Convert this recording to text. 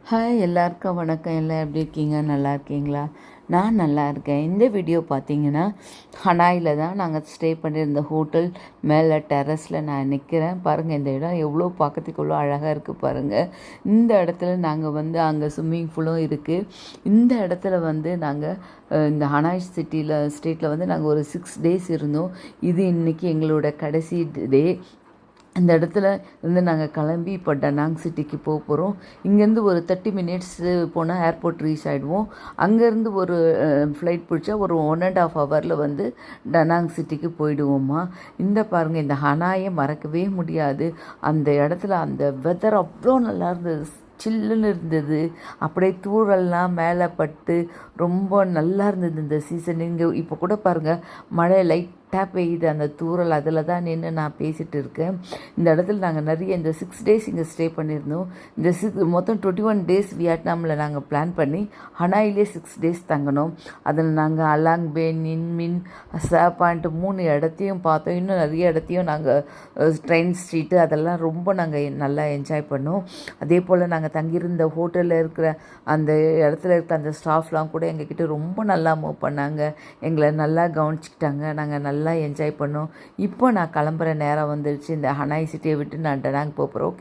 Hi எல்லாருக்கும் வணக்கம். எல்லாம் எப்படி இருக்கீங்க? நல்லா இருக்கீங்களா? நான் நல்லா இருக்கேன். இந்த வீடியோ பார்த்தீங்கன்னா ஹனாயில் தான் நாங்கள் ஸ்டே பண்ணியிருந்த ஹோட்டல் மேலே டெரஸில் நான் நிற்கிறேன். பாருங்கள், இந்த இடம் எவ்வளோ பார்க்கறதுக்கு எவ்வளோ அழகாக இருக்குது பாருங்கள். இந்த இடத்துல நாங்கள் அங்கே ஸ்விம்மிங் பூலும் இருக்குது. இந்த இடத்துல நாங்கள் இந்த ஹனாய் ஸ்டேட்டில் நாங்கள் ஒரு 6 days இருந்தோம். இது இன்றைக்கி எங்களோட கடைசி டே. இந்த இடத்துல நாங்கள் கிளம்பி இப்போ டனாங் சிட்டிக்கு போக போகிறோம். இங்கேருந்து ஒரு 30 minutes போனால் ஏர்போர்ட் ரீச் ஆகிடுவோம். அங்கேருந்து ஒரு ஃப்ளைட் பிடிச்சா ஒரு 1.5 hours டனாங் சிட்டிக்கு போயிடுவோம்மா. இந்த பாருங்கள், இந்த ஹனாயை மறக்கவே முடியாது. அந்த இடத்துல அந்த வெதர் அவ்வளோ நல்லா இருந்தது, சில்லுன்னு இருந்தது. அப்படியே தூறல்லாம் மேலே பட்டு ரொம்ப நல்லா இருந்தது இந்த சீசன். இங்கே இப்போ கூட பாருங்கள், மழை லைட்டாக பெய்யுது. அந்த தூறல் அதில் தான் நின்று நான் பேசிகிட்டு இருக்கேன். இந்த இடத்துல நாங்கள் நிறைய இந்த 6 days இங்கே ஸ்டே பண்ணியிருந்தோம். இந்த மொத்தம் 21 days வியட்நாமில் நாங்கள் பிளான் பண்ணி ஹனாயிலே 6 days தங்கினோம். அதில் நாங்கள் அலாங் பே, நின்மின், சா பாயிண்ட் 3 இடத்தையும் பார்த்தோம். இன்னும் நிறைய இடத்தையும் நாங்கள் ட்ரெயின் ஸ்ட்ரீட்டு அதெல்லாம் ரொம்ப நாங்கள் நல்லா என்ஜாய் பண்ணோம். அதே போல் நாங்கள் தங்கியிருந்த ஹோட்டலில் இருக்கிற அந்த இடத்துல இருக்க அந்த ஸ்டாஃப்லாம் கூட எங்ககிட்ட ரொம்ப நல்லா மூவ் பண்ணாங்க. எங்களை நல்லா கவனிச்சிக்கிட்டாங்க. நாங்கள் நல்லா என்ஜாய் பண்ணோம். இப்போ நான் கிளம்புற நேரம் வந்துடுச்சு. இந்த ஹனாய் சிட்டியை விட்டு நான் டனாங் போகிறோம்.